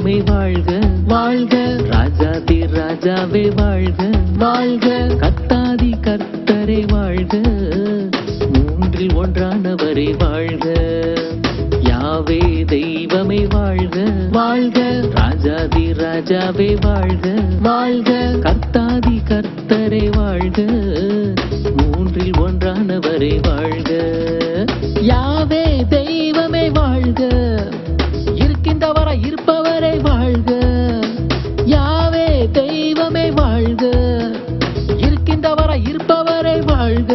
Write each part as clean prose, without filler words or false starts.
தெய்வமே வாழ்க வாழ்க, ராஜாதி ராஜாவே வாழ்க வாழ்க, கர்த்தாதி கர்த்தரே வாழ்க, மூன்றில் ஒன்றானவரே வாழ்க. யாவே தெய்வமே வாழ்க வாழ்க, ராஜாதி ராஜாவே வாழ்க வாழ்க, கர்த்தாதி கர்த்தரே வாழ்க, மூன்றில் ஒன்றானவரே வாழ்க. யாவே தெய்வமே வாழ்க, இருக்கின்றவரை இருப்பவரை வாழ்க. யாவே தெய்வமே வாழ்க, இருக்கின்றவரை இருப்பவரை வாழ்க.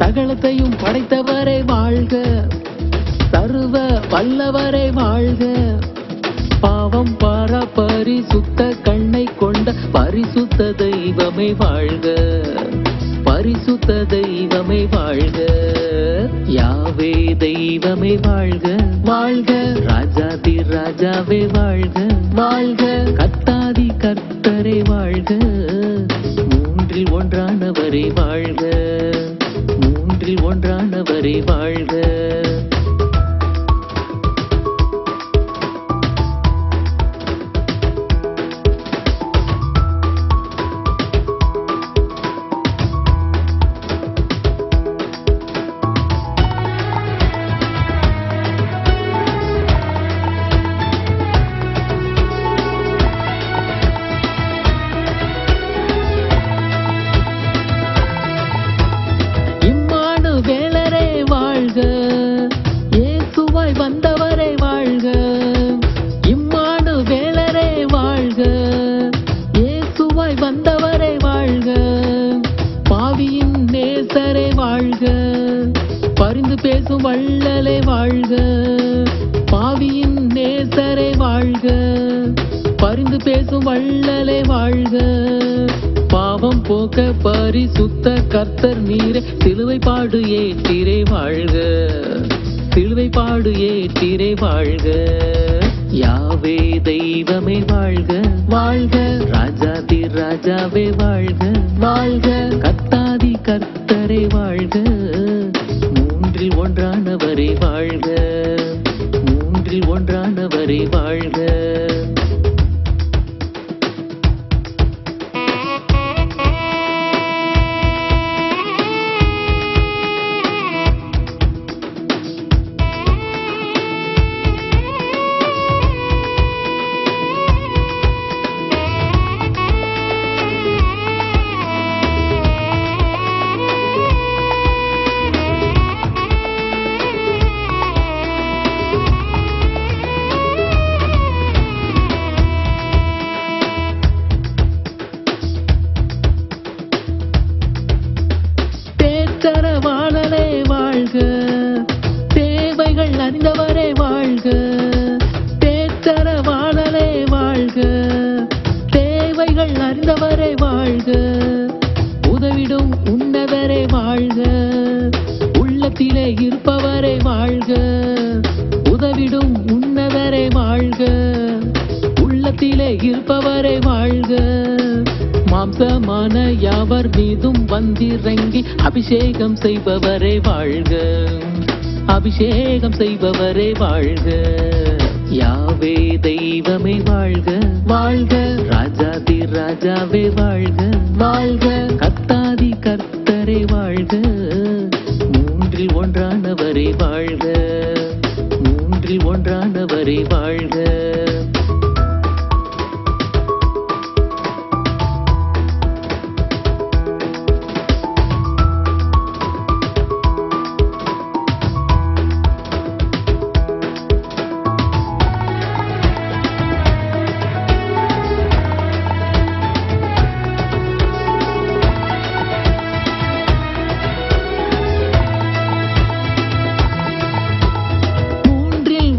சகலத்தையும் படைத்தவரை வாழ்க, சர்வ வல்லவரை வாழ்க. பாவம் பார பரிசுத்த கண்ணை கொண்ட பரிசுத்த தெய்வமே வாழ்க, பரிசுத்த தெய்வமே வாழ்க. யாவே தெய்வமே வாழ்க வாழ்க, ராஜாதி ராஜாவே வாழ்க வாழ்க, கர்த்தாதி கர்த்தரே வாழ்க, மூன்றில் ஒன்றானவரே வாழ்க, மூன்றில் ஒன்றானவரே வாழ்க. வேளரே வாழ்க, இயேசுவாய் வந்தவரே வாழ்க. இம்மானு வேளரே வாழ்க, இயேசுவாய் வந்தவரே வாழ்க. பாவியின் நேசரே வாழ்க, பரிந்து பேசும் வள்ளலே வாழ்க. பாவியின் நேசரே வாழ்க, பரிந்து பேசும் வள்ளலே வாழ்க. பாவம் போக்க பரிசுத்த கர்த்தர் நீரே, சிலுவை பாடு ஏற்றிரே வாழ்க, சிலுவை பாடு ஏற்றிரே வாழ்க. யாவே தெய்வமே வாழ்க வாழ்க, ராஜாதி ராஜாவே வாழ்க வாழ்க, கர்த்தாதி கர்த்தரே வாழ்க, மூன்றில் ஒன்றானவரே வாழ்க, மூன்றில் ஒன்றானவரே வாழ்க. வாழலே வாழ்க, தேவைகள் அறிந்தவரே வாழ்க. தேத்தர வாழலே வாழ்க, தேவைகள் அறிந்தவரே வாழ்க. உதவிடும் உன்னதரே வாழ்க, உள்ளத்திலே இருப்பவரே வாழ்க. உதவிடும் உன்னதரே வாழ்க, உள்ளத்திலே இருப்பவரே வாழ்க. மாம்சமான யாவர் மீதும் வந்திறங்கி அபிஷேகம் செய்பவரே வாழ்க, அபிஷேகம் செய்பவரே வாழ்க. யாவே தெய்வமே வாழ்க வாழ்க, ராஜாதி ராஜாவே வாழ்க வாழ்க, கர்த்தாதி கர்த்தரே வாழ்க, மூன்றில் ஒன்றானவரே வாழ்க, மூன்றில் ஒன்றானவரே வாழ்க.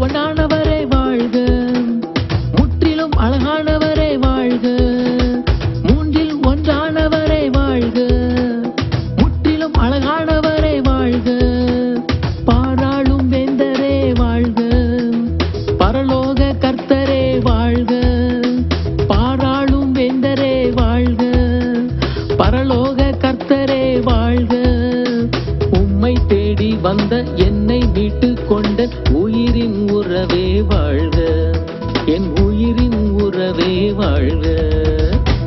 ஒன்றானவரே வாழ்க, முற்றிலும் அழகானவரே வாழ்க. மூன்றில் ஒன்றானவரே வாழ்க, முற்றிலும் அழகானவரே வாழ்க. பாராளும் வேந்தரே வாழ்க, பரலோக கர்த்தரே வாழ்க. பாராளும் வேந்தரே வாழ்க, பரலோக கர்த்தரே வாழ்க. உம்மை தேடி வந்த என்னை மீட்டு கொண்ட உயிரின் உறவே வாழ்க, என் ராஜாவே வாழ்க.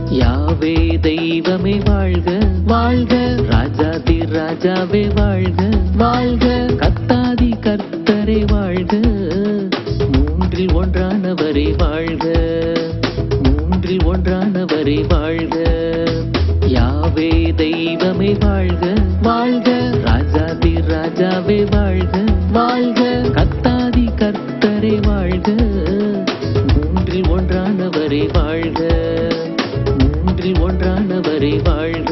யாவே தெய்வமே வாழ்க வாழ்க. ராஜாதி ராஜாவே வாழ்க வாழ்க. கத்தாதி கர்த்தரே வாழ்க. மூன்றில் ஒன்றானவரே வாழ்க. மூன்றில் ஒன்றானவரே வாழ்க. யாவே தெய்வமே வாழ்க வாழ்க. ராஜாதி ராஜாவே வாழ்க வாழ்க. கத்தாதி கர்த்தரே வாழ்க. மூன்றில் ஒன்றானவரே வாழ்க. மூன்றில் ஒன்றானவரே வாழ்க.